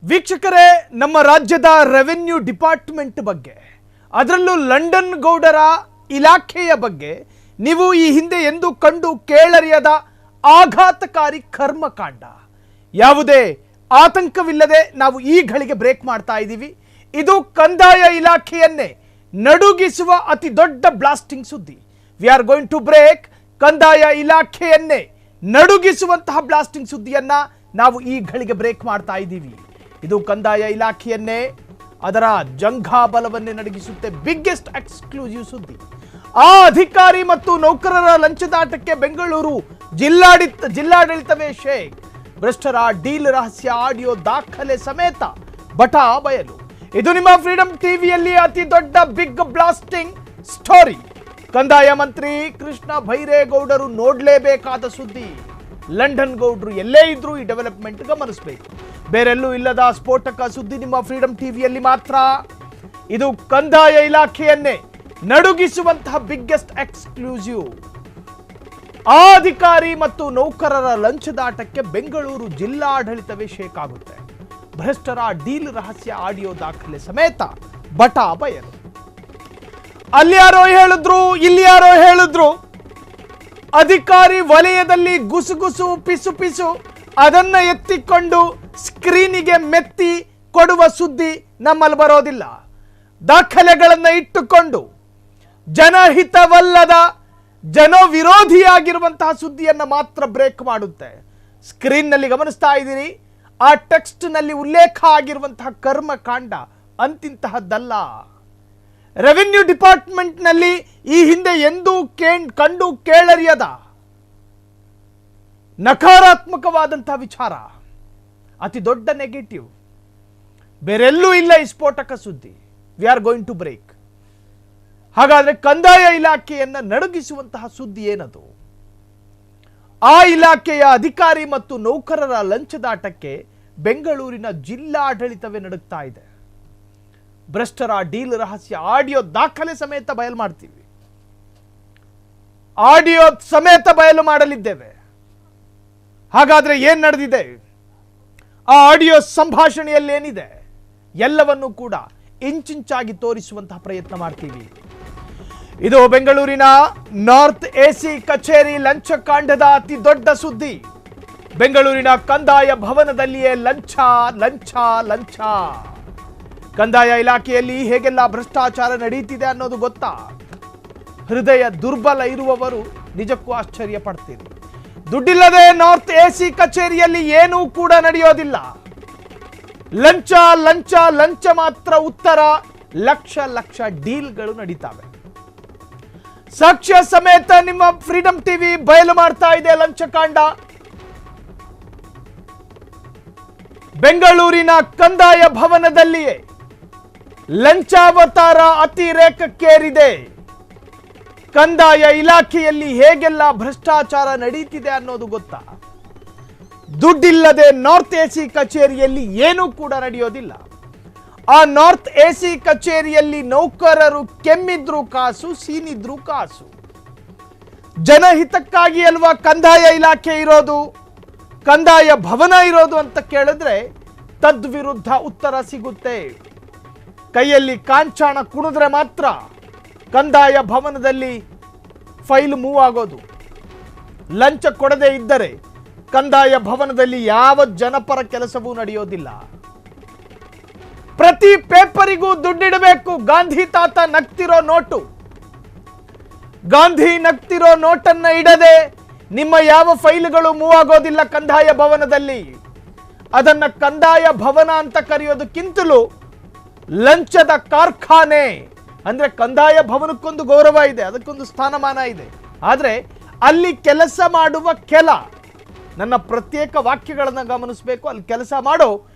ವೀಕ್ಷಕರೇ, ನಮ್ಮ ರಾಜ್ಯದ ರೆವೆನ್ಯೂ ಡಿಪಾರ್ಟ್ಮೆಂಟ್ ಬಗ್ಗೆ, ಅದರಲ್ಲೂ ಲಂಡನ್ ಗೌಡರ ಇಲಾಖೆಯ ಬಗ್ಗೆ ನೀವು ಈ ಹಿಂದೆ ಎಂದು ಕಂಡು ಕೇಳರಿಯದ ಆಘಾತಕಾರಿ ಕರ್ಮಕಾಂಡ. ಯಾವುದೇ ಆತಂಕವಿಲ್ಲದೆ ನಾವು ಈ ಘಳಿಗೆ ಬ್ರೇಕ್ ಮಾಡ್ತಾ ಇದ್ದೀವಿ. ಇದು ಕಂದಾಯ ಇಲಾಖೆಯನ್ನೇ ನಡುಗಿಸುವ ಅತಿ ದೊಡ್ಡ ಬ್ಲಾಸ್ಟಿಂಗ್ ಸುದ್ದಿ. We are going to break. ಕಂದಾಯ ಇಲಾಖೆಯನ್ನೇ ನಡುಗಿಸುವಂತಹ ಬ್ಲಾಸ್ಟಿಂಗ್ ಸುದ್ದಿಯನ್ನ ನಾವು ಈ ಘಳಿಗೆ ಬ್ರೇಕ್ ಮಾಡ್ತಾ ಇದ್ದೀವಿ. ಇದು ಕಂದಾಯ ಇಲಾಖೆಯನ್ನೇ, ಅದರ ಜಂಘಾಬಲವನ್ನೇ ನಡುಗಿಸುತ್ತೆ. ಬಿಗ್ಗೆಸ್ಟ್ ಎಕ್ಸ್ಕ್ಲೂಸಿವ್ ಸುದ್ದಿ. ಆ ಅಧಿಕಾರಿ ಮತ್ತು ನೌಕರರ ಲಂಚದಾಟಕ್ಕೆ ಬೆಂಗಳೂರು ಜಿಲ್ಲಾಡಳಿತವೇ ಶೇಕ್. ಭ್ರಷ್ಟರ ಡೀಲ್ ರಹಸ್ಯ ಆಡಿಯೋ ದಾಖಲೆ ಸಮೇತ ಬಟಾ ಬಯಲು. ಇದು ನಿಮ್ಮ ಫ್ರೀಡಂ ಟಿವಿಯಲ್ಲಿ ಅತಿ ದೊಡ್ಡ ಬಿಗ್ ಬ್ಲಾಸ್ಟಿಂಗ್ ಸ್ಟೋರಿ. ಕಂದಾಯ ಮಂತ್ರಿ ಕೃಷ್ಣ ಭೈರೇಗೌಡರು ನೋಡಲೇಬೇಕಾದ ಸುದ್ದಿ. ಲಂಡನ್ ಗೌಡ್ರು ಎಲ್ಲೇ ಇದ್ರೂ ಈ ಡೆವಲಪ್ಮೆಂಟ್ ಗಮನಿಸಬೇಕು. ಬೇರೆಲ್ಲೂ ಇಲ್ಲದ ಸ್ಫೋಟಕ ಸುದ್ದಿ ನಿಮ್ಮ ಫ್ರೀಡಂ ಟಿವಿಯಲ್ಲಿ ಮಾತ್ರ. ಇದು ಕಂದಾಯ ಇಲಾಖೆಯನ್ನೇ ನಡುಗಿಸುವಂತಹ ಬಿಗ್ಗೆಸ್ಟ್ ಎಕ್ಸ್ಕ್ಲೂಸಿವ್. ಆ ಅಧಿಕಾರಿ ಮತ್ತು ನೌಕರರ ಲಂಚದಾಟಕ್ಕೆ ಬೆಂಗಳೂರು ಜಿಲ್ಲಾಡಳಿತವೇ ಶೇಕ್ ಆಗುತ್ತೆ. ಭ್ರಷ್ಟರ ಡೀಲ್ ರಹಸ್ಯ ಆಡಿಯೋ ದಾಖಲೆ ಸಮೇತ ಬಟಾ ಬಯಲು. ಅಲ್ಯಾರೋ ಹೇಳಿದ್ರು, ಇಲ್ಯಾರೋ ಹೇಳಿದ್ರು. ಅಧಿಕಾರಿ ವಲಯದಲ್ಲಿ ಗುಸುಗುಸು ಪಿಸು ಪಿಸು ಅದನ್ನ ಎತ್ತಿಕೊಂಡು ಸ್ಕ್ರೀನಿಗೆ ಮೆತ್ತಿ ಕೊಡುವ ಸುದ್ದಿ ನಮ್ಮಲ್ಲಿ ಬರೋದಿಲ್ಲ. ದಾಖಲೆಗಳನ್ನು ಇಟ್ಟುಕೊಂಡು ಜನಹಿತವಲ್ಲದ ಜನವಿರೋಧಿಯಾಗಿರುವಂತಹ ಸುದ್ದಿಯನ್ನು ಮಾತ್ರ ಬ್ರೇಕ್ ಮಾಡುತ್ತೆ. ಸ್ಕ್ರೀನ್ನಲ್ಲಿ ಗಮನಿಸ್ತಾ ಇದ್ದೀರಿ, ಆ ಟೆಕ್ಸ್ಟ್ ನಲ್ಲಿ ಉಲ್ಲೇಖ ಆಗಿರುವಂತಹ ಕರ್ಮಕಾಂಡ ಅಂತಿಂತಹದ್ದಲ್ಲ. ರೆವಿನ್ಯೂ ಡಿಪಾರ್ಟ್ಮೆಂಟ್ ನಲ್ಲಿ ಈ ಹಿಂದೆ ಎಂದೂ ಕಂಡು ಕೇಳರಿಯದ ನಕಾರಾತ್ಮಕವಾದಂತಹ ವಿಚಾರ, ಅತಿ ದೊಡ್ಡ ನೆಗೆಟಿವ್. ಬೇರೆಲ್ಲೂ ಇಲ್ಲ ಈ ಸ್ಫೋಟಕ ಸುದ್ದಿ. We are going to break. ಹಾಗಾದ್ರೆ ಕಂದಾಯ ಇಲಾಖೆಯನ್ನ ನಡುಗಿಸುವಂತಹ ಸುದ್ದಿ ಏನದು? ಆ ಇಲಾಖೆಯ ಅಧಿಕಾರಿ ಮತ್ತು ನೌಕರರ ಲಂಚದಾಟಕ್ಕೆ ಬೆಂಗಳೂರಿನ ಜಿಲ್ಲಾಡಳಿತವೇ ನಡುಗ್ತಾ ಇದೆ. ಭ್ರಷ್ಟರ ಡೀಲ್ ರಹಸ್ಯ ಆಡಿಯೋ ದಾಖಲೆ ಸಮೇತ ಬಯಲು ಮಾಡ್ತೀವಿ. ಆಡಿಯೋ ಸಮೇತ ಬಯಲು ಮಾಡಲಿದ್ದೇವೆ. ಹಾಗಾದ್ರೆ ಏನ್ ನಡೆದಿದೆ, ಆ ಆಡಿಯೋ ಸಂಭಾಷಣೆಯಲ್ಲಿ ಏನಿದೆ, ಎಲ್ಲವನ್ನೂ ಕೂಡ ಇಂಚಿಂಚಾಗಿ ತೋರಿಸುವಂತಹ ಪ್ರಯತ್ನ ಮಾಡ್ತೀವಿ. ಇದು ಬೆಂಗಳೂರಿನ ನಾರ್ತ್ ಎಸಿ ಕಚೇರಿ ಲಂಚಕಾಂಡದ ಅತಿ ದೊಡ್ಡ ಸುದ್ದಿ. ಬೆಂಗಳೂರಿನ ಕಂದಾಯ ಭವನದಲ್ಲಿಯೇ ಲಂಚ ಲಂಚ ಲಂಚ. ಕಂದಾಯ ಇಲಾಖೆಯಲ್ಲಿ ಹೇಗೆಲ್ಲ ಭ್ರಷ್ಟಾಚಾರ ನಡೆಯುತ್ತಿದೆ ಅನ್ನೋದು ಗೊತ್ತಾ? ಹೃದಯ ದುರ್ಬಲ ಇರುವವರು ನಿಜಕ್ಕೂ ಆಶ್ಚರ್ಯ ಪಡ್ತೀರಿ. ದುಡ್ಡಿಲ್ಲದೆ ನಾರ್ತ್ ಎಸಿ ಕಚೇರಿಯಲ್ಲಿ ಏನೂ ಕೂಡ ನಡೆಯೋದಿಲ್ಲ. ಲಂಚ ಲಂಚ ಲಂಚ ಮಾತ್ರ ಉತ್ತರ. ಲಕ್ಷ ಲಕ್ಷ ಡೀಲ್ಗಳು ನಡೀತಾವೆ. ಸಾಕ್ಷ್ಯ ಸಮೇತ ನಿಮ್ಮ ಫ್ರೀಡಂ ಟಿವಿ ಬಯಲು ಮಾಡ್ತಾ ಇದೆ ಲಂಚಕಾಂಡ. ಬೆಂಗಳೂರಿನ ಕಂದಾಯ ಭವನದಲ್ಲಿಯೇ ಲಂಚಾವತಾರ ಅತಿರೇಕಕ್ಕೇರಿದೆ. ಕಂದಾಯ ಇಲಾಖೆಯಲ್ಲಿ ಹೇಗೆಲ್ಲ ಭ್ರಷ್ಟಾಚಾರ ನಡೀತಿದೆ ಅನ್ನೋದು ಗೊತ್ತಾ? ದುಡ್ಡಿಲ್ಲದೆ ನಾರ್ತ್ ಎಸಿ ಕಚೇರಿಯಲ್ಲಿ ಏನೂ ಕೂಡ ನಡೆಯೋದಿಲ್ಲ. ಆ ನಾರ್ತ್ ಎಸಿ ಕಚೇರಿಯಲ್ಲಿ ನೌಕರರು ಕೆಮ್ಮಿದ್ರು ಕಾಸು, ಸೀನಿದ್ರು ಕಾಸು. ಜನಹಿತಕ್ಕಾಗಿ ಅಲ್ವಾ ಕಂದಾಯ ಇಲಾಖೆ ಇರೋದು, ಕಂದಾಯ ಭವನ ಇರೋದು ಅಂತ ಕೇಳಿದ್ರೆ ತದ್ವಿರುದ್ಧ ಉತ್ತರ ಸಿಗುತ್ತೆ. ಕೈಯಲ್ಲಿ ಕಾಂಚಾಣ ಕುಣಿದ್ರೆ ಮಾತ್ರ ಕಂದಾಯ ಭವನದಲ್ಲಿ ಫೈಲ್ ಮೂವ್ ಆಗೋದು. ಲಂಚ ಕೊಡದೇ ಇದ್ದರೆ ಕಂದಾಯ ಭವನದಲ್ಲಿ ಯಾವ ಜನಪರ ಕೆಲಸವೂ ನಡೆಯೋದಿಲ್ಲ. ಪ್ರತಿ ಪೇಪರಿಗೂ ದುಡ್ಡಿಡಬೇಕು. ಗಾಂಧಿ ತಾತ ನಗ್ತಿರೋ ನೋಟು, ಗಾಂಧಿ ನಗ್ತಿರೋ ನೋಟನ್ನ ಇಡದೆ ನಿಮ್ಮ ಯಾವ ಫೈಲ್ಗಳು ಮೂವ್ ಆಗೋದಿಲ್ಲ ಕಂದಾಯ ಭವನದಲ್ಲಿ. ಅದನ್ನ ಕಂದಾಯ ಭವನ ಅಂತ ಕರೆಯೋದಕ್ಕಿಂತಲೂ ಲಂಚದ ಕಾರ್ಖಾನೆ ಅಂದ್ರೆ ಕಂದಾಯ ಭವನಕ್ಕೊಂದು ಗೌರವ ಇದೆ, ಅದಕ್ಕೊಂದು ಸ್ಥಾನಮಾನ ಇದೆ. ಆದ್ರೆ ಅಲ್ಲಿ ಕೆಲಸ ಮಾಡುವ ನನ್ನ ಪ್ರತ್ಯೇಕ ವಾಕ್ಯಗಳನ್ನು ಗಮನಿಸಬೇಕು. ಅಲ್ಲಿ ಕೆಲಸ ಮಾಡೋ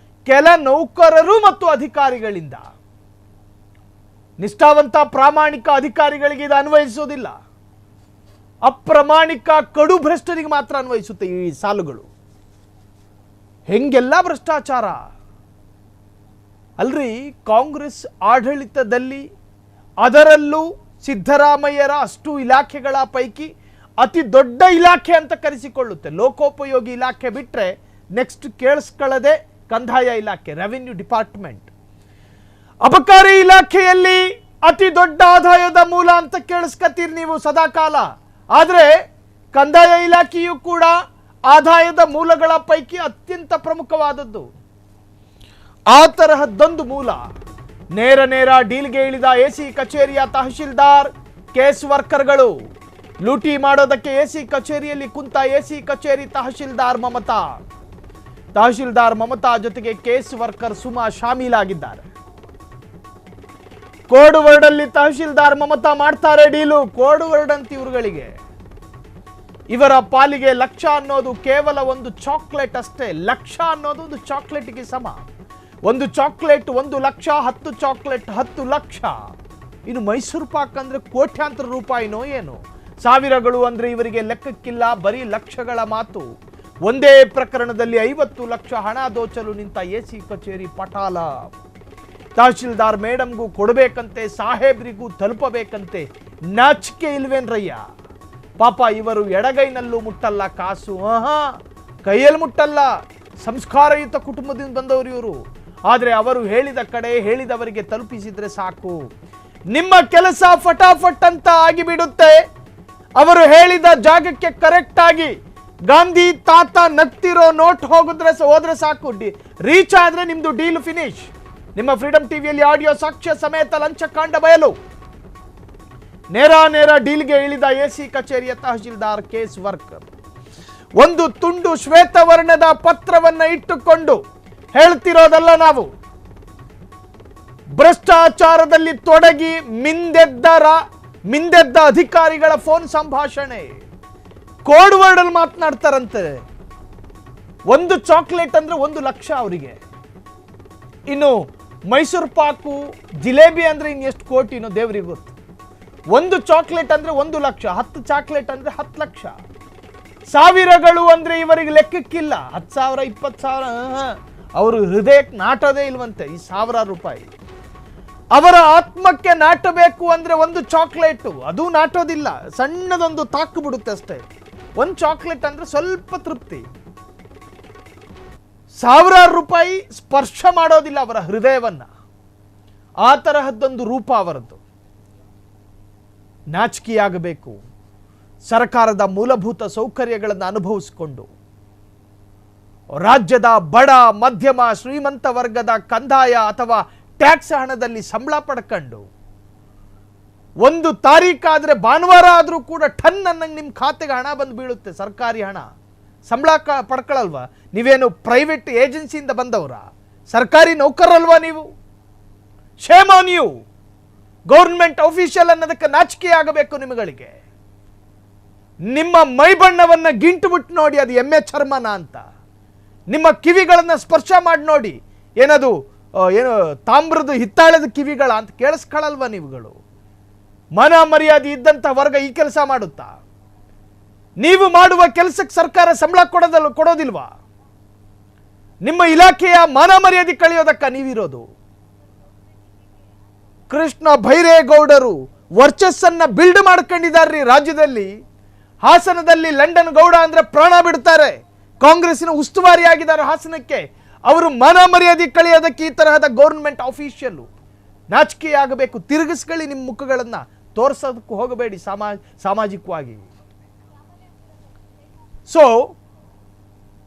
ಕೆಲ ನೌಕರರು ಮತ್ತು ಅಧಿಕಾರಿಗಳಿಂದ, ನಿಷ್ಠಾವಂತ ಪ್ರಾಮಾಣಿಕ ಅಧಿಕಾರಿಗಳಿಗೆ ಇದು ಅನ್ವಯಿಸೋದಿಲ್ಲ. ಅಪ್ರಾಮಾಣಿಕ ಕಡು ಭ್ರಷ್ಟರಿಗೆ ಮಾತ್ರ ಅನ್ವಯಿಸುತ್ತೆ ಈ ಸಾಲುಗಳು. ಹೆಂಗೆಲ್ಲ ಭ್ರಷ್ಟಾಚಾರ ಅಲ್ರಿ. ಕಾಂಗ್ರೆಸ್ ಆಡಳಿತದಲ್ಲಿ, ಅದರಲ್ಲೂ ಸಿದ್ದರಾಮಯ್ಯರ ಅಷ್ಟು ಇಲಾಖೆಗಳ ಪೈಕಿ ಅತಿ ದೊಡ್ಡ ಇಲಾಖೆ ಅಂತ ಕರೆಸಿಕೊಳ್ಳುತ್ತೆ ಲೋಕೋಪಯೋಗಿ ಇಲಾಖೆ ಬಿಟ್ರೆ ನೆಕ್ಸ್ಟ್ ಕೇಳಿಸ್ಕೊಳ್ಳದೆ ಕಂದಾಯ ಇಲಾಖೆ, ರೆವಿನ್ಯೂ ಡಿಪಾರ್ಟ್ಮೆಂಟ್. ಅಬಕಾರಿ ಇಲಾಖೆಯಲ್ಲಿ ಅತಿ ದೊಡ್ಡ ಆದಾಯದ ಮೂಲ ಅಂತ ಕೇಳಿಸ್ಕತ್ತೀರಿ ನೀವು ಸದಾಕಾಲ. ಆದರೆ ಕಂದಾಯ ಇಲಾಖೆಯು ಕೂಡ ಆದಾಯದ ಮೂಲಗಳ ಪೈಕಿ ಅತ್ಯಂತ ಪ್ರಮುಖವಾದದ್ದು. ಆ ತರಹದ್ದೊಂದು ಮೂಲ. ನೇರ ಡೀಲ್ಗೆ ಇಳಿದ ಎಸಿ ಕಚೇರಿಯ ತಹಶೀಲ್ದಾರ್, ಕೇಸ್ ವರ್ಕರ್ಗಳು. ಲೂಟಿ ಮಾಡೋದಕ್ಕೆ ಎಸಿ ಕಚೇರಿಯಲ್ಲಿ ಕುಂತ ಎಸಿ ಕಚೇರಿ ತಹಶೀಲ್ದಾರ್ ಮಮತಾ ಜೊತೆಗೆ ಕೇಸ್ ವರ್ಕರ್ ಸುಮಾ ಶಾಮೀಲಾಗಿದ್ದಾರೆ. ಕೋಡ್ ವರ್ಡ್ ಅಲ್ಲಿ ತಹಶೀಲ್ದಾರ್ ಮಮತಾ ಮಾಡ್ತಾರೆ ಡೀಲು. ಕೋಡ್ ವರ್ಡ್ ಅಂತ ಇವುಗಳಿಗೆ. ಇವರ ಪಾಲಿಗೆ ಲಕ್ಷ ಅನ್ನೋದು ಕೇವಲ ಒಂದು ಚಾಕ್ಲೇಟ್ ಅಷ್ಟೇ. ಲಕ್ಷ ಅನ್ನೋದು ಒಂದು ಚಾಕ್ಲೇಟ್ಗೆ ಸಮ. ಒಂದು ಚಾಕ್ಲೇಟ್ 1 ಲಕ್ಷ, 10 ಚಾಕ್ಲೇಟ್ 10 ಲಕ್ಷ. ಇನ್ನು ಮೈಸೂರು ಪಾಕ್ ಅಂದ್ರೆ ಕೋಟ್ಯಾಂತರ ರೂಪಾಯಿನೋ ಏನು. ಸಾವಿರಗಳು ಅಂದ್ರೆ ಇವರಿಗೆ ಲೆಕ್ಕಕ್ಕಿಲ್ಲ, ಬರೀ ಲಕ್ಷಗಳ ಮಾತು. ಒಂದೇ ಪ್ರಕರಣದಲ್ಲಿ 50 ಲಕ್ಷ ಹಣ ದೋಚಲು ನಿಂತ ಎಸಿ ಕಚೇರಿ ಪಟಾಲ. ತಹಶೀಲ್ದಾರ್ ಮೇಡಮ್ಗೂ ಕೊಡಬೇಕಂತೆ, ಸಾಹೇಬ್ರಿಗೂ ತಲುಪಬೇಕಂತೆ. ನಾಚಿಕೆ ಇಲ್ವೇನ್ರಯ್ಯ? ಪಾಪ ಇವರು ಎಡಗೈನಲ್ಲೂ ಮುಟ್ಟಲ್ಲ ಕಾಸು, ಕೈಯಲ್ಲಿ ಮುಟ್ಟಲ್ಲ. ಸಂಸ್ಕಾರಯುತ ಕುಟುಂಬದಿಂದ ಬಂದವರು ಇವರು. ಆದರೆ ಅವರು ಹೇಳಿದ ಕಡೆ ಹೇಳಿದವರಿಗೆ ತಲುಪಿಸಿದ್ರೆ ಸಾಕು, ನಿಮ್ಮ ಕೆಲಸ ಫಟಾಫಟ್ ಅಂತ ಆಗಿಬಿಡುತ್ತೆ. ಅವರು ಹೇಳಿದ ಜಾಗಕ್ಕೆ ಕರೆಕ್ಟ್ ಆಗಿ ಗಾಂಧಿ ತಾತ ನಗ್ತಿರೋ ನೋಟ್ ಹೋದ್ರೆ ಸಾಕು, ರೀಚ್ ಆದ್ರೆ ನಿಮ್ದು ಡೀಲ್ ಫಿನಿಶ್. ನಿಮ್ಮ ಫ್ರೀಡಂ ಟಿವಿಯಲ್ಲಿ ಆಡಿಯೋ ಸಾಕ್ಷ್ಯ ಸಮೇತ ಲಂಚಕಾಂಡ ಬಯಲು. ನೇರ ಡೀಲ್ಗೆ ಇಳಿದ ಎಸಿ ಕಚೇರಿಯ ತಹಶೀಲ್ದಾರ್, ಕೇಸ್ ವರ್ಕರ್. ಒಂದು ತುಂಡು ಶ್ವೇತವರ್ಣದ ಪತ್ರವನ್ನ ಇಟ್ಟುಕೊಂಡು ಹೇಳ್ತಿರೋದಲ್ಲ ನಾವು. ಭ್ರಷ್ಟಾಚಾರದಲ್ಲಿ ತೊಡಗಿ ಮಿಂದೆದ್ದ ಅಧಿಕಾರಿಗಳ ಫೋನ್ ಸಂಭಾಷಣೆ. ಕೋಡ್ ವರ್ಡ್ ಅಲ್ಲಿ ಮಾತನಾಡ್ತಾರಂತೆ. ಒಂದು ಚಾಕ್ಲೇಟ್ ಅಂದ್ರೆ 1 ಲಕ್ಷ ಅವರಿಗೆ. ಇನ್ನು ಮೈಸೂರು ಪಾಕು, ಜಿಲೇಬಿ ಅಂದ್ರೆ ಇನ್ನೆಷ್ಟು ಕೋಟಿನೋ ದೇವರಿಗೆ ಗೊತ್ತು. ಒಂದು ಚಾಕ್ಲೇಟ್ ಅಂದ್ರೆ 1 ಲಕ್ಷ, 10 ಚಾಕ್ಲೇಟ್ ಅಂದ್ರೆ 10 ಲಕ್ಷ. ಸಾವಿರಗಳು ಅಂದ್ರೆ ಇವರಿಗೆ ಲೆಕ್ಕಕ್ಕಿಲ್ಲ. 10,000, 20,000 ಅವರು ಹೃದಯಕ್ಕೆ ನಾಟೋದೇ ಇಲ್ವಂತೆ ಈ ಸಾವಿರಾರು ರೂಪಾಯಿ. ಅವರ ಆತ್ಮಕ್ಕೆ ನಾಟಬೇಕು ಅಂದ್ರೆ ಒಂದು ಚಾಕ್ಲೇಟು, ಅದು ನಾಟೋದಿಲ್ಲ, ಸಣ್ಣದೊಂದು ತಾಕು ಬಿಡುತ್ತೆ ಅಷ್ಟೇ. ಒಂದು ಚಾಕ್ಲೇಟ್ ಅಂದ್ರೆ ಸ್ವಲ್ಪ ತೃಪ್ತಿ. ಸಾವಿರಾರು ರೂಪಾಯಿ ಸ್ಪರ್ಶ ಮಾಡೋದಿಲ್ಲ ಅವರ ಹೃದಯವನ್ನ. ಆ ತರಹದ್ದೊಂದು ರೂಪ ಅವರದ್ದು. ನಾಚಿಕೆಯಾಗಬೇಕು. ಸರ್ಕಾರದ ಮೂಲಭೂತ ಸೌಕರ್ಯಗಳನ್ನು ಅನುಭವಿಸಿಕೊಂಡು ರಾಜ್ಯದ ಬಡ, ಮಧ್ಯಮ, ಶ್ರೀಮಂತ ವರ್ಗದ ಕಂದಾಯ ಅಥವಾ ಟ್ಯಾಕ್ಸ್ ಹಣದಲ್ಲಿ ಸಂಬಳ ಪಡ್ಕೊಂಡು 1 ತಾರೀಕಾದ್ರೆ ಭಾನುವಾರ ಆದರೂ ಕೂಡ ಟನ್ ಅನ್ನಂಗೆ ನಿಮ್ಮ ಖಾತೆಗೆ ಹಣ ಬಂದು ಬೀಳುತ್ತೆ. ಸರ್ಕಾರಿ ಹಣ ಸಂಬಳ ಪಡ್ಕೊಳ್ಳಲ್ವಾ? ನೀವೇನು ಪ್ರೈವೇಟ್ ಏಜೆನ್ಸಿಯಿಂದ ಬಂದವರ? ಸರ್ಕಾರಿ ನೌಕರಲ್ವಾ ನೀವು? Shame on you. Government official ಅನ್ನೋದಕ್ಕೆ ನಾಚಿಕೆ ಆಗಬೇಕು ನಿಮ್ಮಗಳಿಗೆ. ನಿಮ್ಮ ಮೈ ಬಣ್ಣವನ್ನ ಗಿಂಟು ಬಿಟ್ಟು ನೋಡಿ, ಅದು ಎಮ್ಮೆ ಚರ್ಮನ ಅಂತ. ನಿಮ್ಮ ಕಿವಿಗಳನ್ನ ಸ್ಪರ್ಶ ಮಾಡಿ ನೋಡಿ, ಏನದು ಏನು ತಾಮ್ರದ ಹಿತ್ತಾಳದ ಕಿವಿಗಳ ಅಂತ ಕೇಳಿಸ್ಕೊಳ್ಳಲ್ವಾ ನೀವುಗಳು? ಮನ ಮರ್ಯಾದೆ ಇದ್ದಂಥ ವರ್ಗ ಈ ಕೆಲಸ ಮಾಡುತ್ತಾ? ನೀವು ಮಾಡುವ ಕೆಲಸಕ್ಕೆ ಸರ್ಕಾರ ಸಂಬಳ ಕೊಡೋದಿಲ್ವಾ? ನಿಮ್ಮ ಇಲಾಖೆಯ ಮಾನ ಮರ್ಯಾದೆ ಕಳೆಯೋದಕ್ಕ ನೀವಿರೋದು? ಕೃಷ್ಣ ಬೈರೇಗೌಡರು ವರ್ಚಸ್ಸನ್ನ ಬಿಲ್ಡ್ ಮಾಡ್ಕೊಂಡಿದ್ದಾರೆ ರಾಜ್ಯದಲ್ಲಿ. ಹಾಸನದಲ್ಲಿ ಲಂಡನ್ ಗೌಡ ಅಂದ್ರೆ ಪ್ರಾಣ ಬಿಡ್ತಾರೆ. ಕಾಂಗ್ರೆಸ್ಸಿನ ಉಸ್ತುವಾರಿ ಆಗಿದ್ದಾರೆ ಹಾಸನಕ್ಕೆ. ಅವರು ಮಾನ ಮರ್ಯಾದೆ ಕಳೆಯೋದಕ್ಕೆ ಈ ತರಹದ ಗೌರ್ಮೆಂಟ್ ಆಫೀಷಿಯಲ್. ನಾಚಿಕೆಯಾಗಬೇಕು. ತಿರುಗಿಸ್ಕೊಳ್ಳಿ ನಿಮ್ಮ ಮುಖಗಳನ್ನ, ತೋರಿಸೋದಕ್ಕೂ ಹೋಗಬೇಡಿ ಸಾಮಾಜಿಕವಾಗಿ. ಸೊ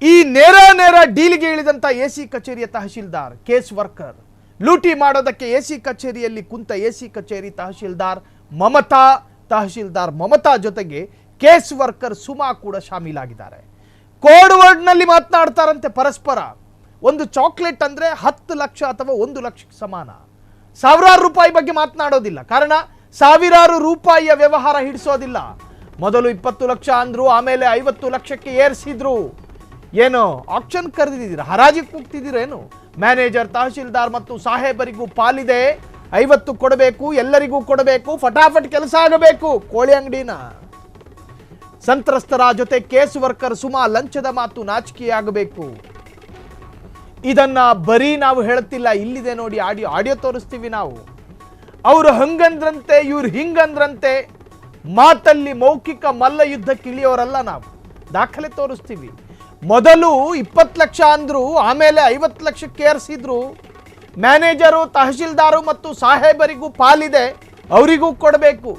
ಈ ನೇರ ಡೀಲ್ಗೆ ಇಳಿದಂತ ಎಸಿ ಕಚೇರಿಯ ತಹಶೀಲ್ದಾರ್, ಕೇಸ್ ವರ್ಕರ್, ಲೂಟಿ ಮಾಡೋದಕ್ಕೆ ಎಸಿ ಕಚೇರಿಯಲ್ಲಿ ಕುಂತ ಎಸಿ ಕಚೇರಿ ತಹಶೀಲ್ದಾರ್ ಮಮತಾ ಜೊತೆಗೆ ಕೇಸ್ ವರ್ಕರ್ ಸುಮಾ ಕೂಡ ಶಾಮೀಲಾಗಿದ್ದಾರೆ. ಕೋಡ್ ವರ್ಡ್ ನಲ್ಲಿ ಮಾತನಾಡ್ತಾರಂತೆ ಪರಸ್ಪರ. ಒಂದು ಚಾಕ್ಲೇಟ್ ಅಂದ್ರೆ 10 ಲಕ್ಷ ಅಥವಾ 1 ಲಕ್ಷಕ್ಕೆ ಸಮಾನ. ಸಾವಿರಾರು ರೂಪಾಯಿ ಬಗ್ಗೆ ಮಾತನಾಡೋದಿಲ್ಲ. ಕಾರಣ ಸಾವಿರಾರು ರೂಪಾಯಿಯ ವ್ಯವಹಾರ ಹಿಡಿಸೋದಿಲ್ಲ. ಮೊದಲು 20 ಲಕ್ಷ ಅಂದ್ರು, ಆಮೇಲೆ 50 ಲಕ್ಷಕ್ಕೆ ಏರಿಸಿದ್ರು. ಏನು ಆಕ್ಷನ್ ಕರೆದಿದ್ದೀರಾ? ಹರಾಜಿಗೆ ಕೂಗ್ತಿದ್ದೀರೇನು? ಮ್ಯಾನೇಜರ್, ತಹಶೀಲ್ದಾರ್ ಮತ್ತು ಸಾಹೇಬರಿಗೂ ಪಾಲಿದೆ. 50 ಕೊಡಬೇಕು, ಎಲ್ಲರಿಗೂ ಕೊಡಬೇಕು, ಫಟಾಫಟ್ ಕೆಲಸ ಆಗಬೇಕು. ಕೋಳಿ ಅಂಗಡಿನ ಸಂತ್ರಸ್ತರ ಜೊತೆ ಕೇಸ್ ವರ್ಕರ್ ಸುಮಾ ಲಂಚದ ಮಾತು ನಾಚಿಕೆಯಾಗಬೇಕು. ಇದನ್ನ ಬರೀ ನಾವು ಹೇಳ್ತಿಲ್ಲ, ಇಲ್ಲಿದೆ ನೋಡಿ ಆಡಿಯೋ ತೋರಿಸ್ತೀವಿ ನಾವು. ಅವರು ಹಂಗಂದ್ರಂತೆ, ಇವ್ರು ಹಿಂಗಂದ್ರಂತೆ. ಮಾತಲ್ಲಿ ಮೌಖಿಕ ಮಲ್ಲ ಯುದ್ಧಕ್ಕೆ ಇಳಿಯೋರಲ್ಲ ನಾವು. ದಾಖಲೆ ತೋರಿಸ್ತೀವಿ. ಮೊದಲು 20 ಲಕ್ಷ ಅಂದ್ರು, ಆಮೇಲೆ 50 ಲಕ್ಷಕ್ಕೆ ಏರಿಸಿದ್ರು. ಮ್ಯಾನೇಜರು, ತಹಶೀಲ್ದಾರು ಮತ್ತು ಸಾಹೇಬರಿಗೂ ಪಾಲಿದೆ, ಅವರಿಗೂ ಕೊಡಬೇಕು.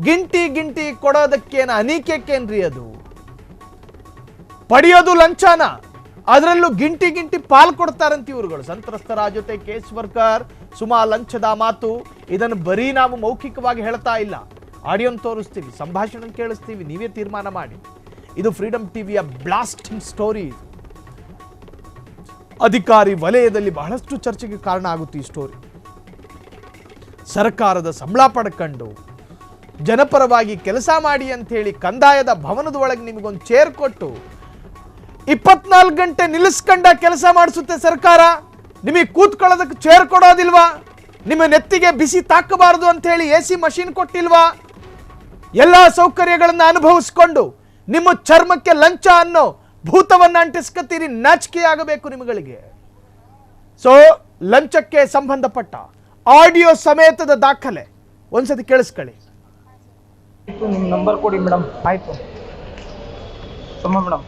ಗಿಂಟಿ ಗಿಂಟಿ ಕೊಡೋದಕ್ಕೇನು ಅನಿಕೆಕ್ಕೇನ್ರಿ? ಅದು ಪಡೆಯೋದು ಲಂಚನ, ಅದರಲ್ಲೂ ಗಿಂಟಿ ಗಿಂಟಿ ಪಾಲ್ ಕೊಡ್ತಾರಂತ ಇವ್ರುಗಳು. ಸಂತ್ರಸ್ತರ ಜೊತೆ ಕೇಸ್ ವರ್ಕರ್ ಸುಮಾ ಲಂಚದ ಮಾತು. ಇದನ್ನು ಬರೀ ನಾವು ಮೌಖಿಕವಾಗಿ ಹೇಳ್ತಾ ಇಲ್ಲ, ಆಡಿಯೋನ್ ತೋರಿಸ್ತೀವಿ, ಸಂಭಾಷಣೆ ಕೇಳಿಸ್ತೀವಿ, ನೀವೇ ತೀರ್ಮಾನ ಮಾಡಿ. ಇದು ಫ್ರೀಡಮ್ ಟಿವಿಯ ಬ್ಲಾಸ್ಟಿಂಗ್ ಸ್ಟೋರಿ. ಅಧಿಕಾರಿ ವಲಯದಲ್ಲಿ ಬಹಳಷ್ಟು ಚರ್ಚೆಗೆ ಕಾರಣ ಆಗುತ್ತೆ ಈ ಸ್ಟೋರಿ. ಸರ್ಕಾರದ ಸಂಬಳ ಪಡ್ಕೊಂಡು ಜನಪರವಾಗಿ ಕೆಲಸ ಮಾಡಿ ಅಂತ ಹೇಳಿ ಕಂದಾಯದ ಭವನದ ಒಳಗೆ ನಿಮಗೊಂದು ಚೇರ್ ಕೊಟ್ಟು 24 ಗಂಟೆ ನಿಲ್ಲಿಸ್ಕೊಂಡ ಕೆಲಸ ಮಾಡಿಸುತ್ತೆ ಸರ್ಕಾರ. ನಿಮಗೆ ಕೂತ್ಕೊಳ್ಳೋದಕ್ಕೆ ಚೇರ್ ಕೊಡೋದಿಲ್ವಾ? ನಿಮ್ಮ ನೆತ್ತಿಗೆ ಬಿಸಿ ತಾಕಬಾರದು ಅಂತ ಹೇಳಿ AC ಮಷೀನ್ ಕೊಟ್ಟಿಲ್ವಾ? ಎಲ್ಲ ಸೌಕರ್ಯಗಳನ್ನು ಅನುಭವಿಸ್ಕೊಂಡು ನಿಮ್ಮ ಚರ್ಮಕ್ಕೆ ಲಂಚ ಅನ್ನೋ ಭೂತವನ್ನು ಅಂಟಿಸ್ಕತ್ತೀರಿ. ನಾಚಿಕೆ ಆಗಬೇಕು ನಿಮಗೆ. ಸೊ ಲಂಚಕ್ಕೆ ಸಂಬಂಧಪಟ್ಟ ಆಡಿಯೋ ಸಮೇತದ ದಾಖಲೆ ಒಂದ್ಸತಿ ಕೇಳಿಸ್ಕೊಳ್ಳಿ. ನಿಮ್ಮ ನಂಬರ್ ಕೊಡಿ ಮೇಡಮ್. ಆಯ್ತು ಸುಮ್ಮ ಮೇಡಮ್.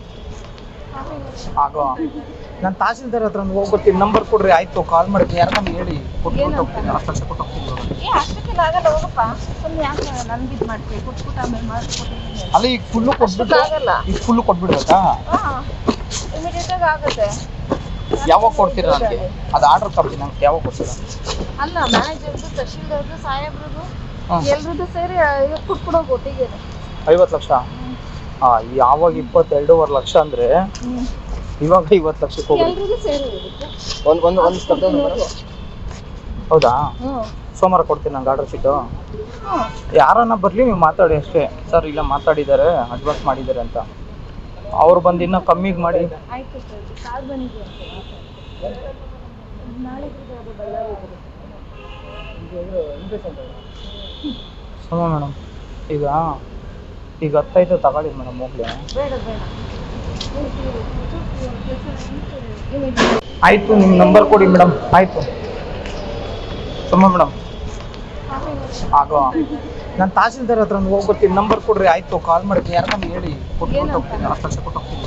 ಆಗೋ ನಾನು ತಹಸೀಲ್ದಾರ್ ಹತ್ರ ಹೋಗ್ಬರ್ತೀನಿ, ನಂಬರ್ ಕೊಡ್ರಿ. ಆಯ್ತು ಕಾಲ್ ಮಾಡ್ತೀನಿ, ಯಾರು ನಮ್ಗೆ ಹೇಳಿ ಕೊಟ್ಬಿಟ್ಟು ಹೋಗ್ತೀನಿ. 10 ಲಕ್ಷ ಕೊಟ್ಟು ಹೋಗ್ತೀನಿ. ಅಲ್ಲ ಈಗ ಫುಲ್ಲು ಕೊಟ್ಬಿಟ್ಟು, ಈಗ ಫುಲ್ಲು ಕೊಟ್ಬಿಡ್ಬೇಕಾ? ಯಾವಾಗ ಕೊಡ್ತೀರಾ ನನಗೆ? ಅದು ಆರ್ಡರ್ ಕಾಪಿ ನಂಗೆ ಯಾವಾಗ ಕೊಡ್ತೀರಾ? ಅಲ್ಲ ಮ್ಯಾನೇಜರ್ದು, ತಹಶೀಲ್ದಾರ್ದು, ಸಾಹೇಬ್ರದು ಎಲ್ರದ್ದು ಸೇರಿ ಕೊಟ್ಬಿಡೋ ಒಟ್ಟಿಗೆ 50 ಲಕ್ಷ. ಯಾವಾಗ 22.5 ಲಕ್ಷ ಅಂದ್ರೆ ಇವಾಗ 50 ಲಕ್ಷಕ್ಕೆ ಹೋಗಿ ಹೌದಾ? ಸೋಮವಾರ ಕೊಡ್ತೀನಿ ನಂಗೆ ಆರ್ಡರ್ ಶೀಟು. ಯಾರನ್ನ ಬರಲಿ ನೀವು ಮಾತಾಡಿ ಅಷ್ಟೇ. ಸರ್ ಇಲ್ಲ ಮಾತಾಡಿದ್ದಾರೆ, ಅಡ್ವಾನ್ಸ್ ಮಾಡಿದ್ದಾರೆ ಅಂತ. ಅವ್ರು ಬಂದು ಇನ್ನೂ ಕಮ್ಮಿಗೆ ಮಾಡಿ. ಸಮ ಮೇಡಮ್ ಈಗ 15 ತಗೊಳ್ಳಿ ಮೇಡಮ್. ಹೋಗ್ಲಿ ಆಯ್ತು. ನಿಮ್ಮ ನಂಬರ್ ಕೊಡಿ ಮೇಡಮ್. ಆಯ್ತು ಸಮ ಮೇಡಮ್. ಆಗೋ ನಾನು ತಹಸೀಲ್ದಾರ್ ಹತ್ರ ಹೋಗ್ಬರ್ತೀನಿ, ನಂಬರ್ ಕೊಡ್ರಿ. ಆಯ್ತು ಕಾಲ್ ಮಾಡ್ತೀನಿ, ಯಾರು ನಮ್ಗೆ ಹೇಳಿ ಕೊಟ್ಬಿಟ್ಟು ಹೋಗ್ತೀನಿ. 10 ಲಕ್ಷ ಕೊಟ್ಟು ಹೋಗ್ತೀನಿ.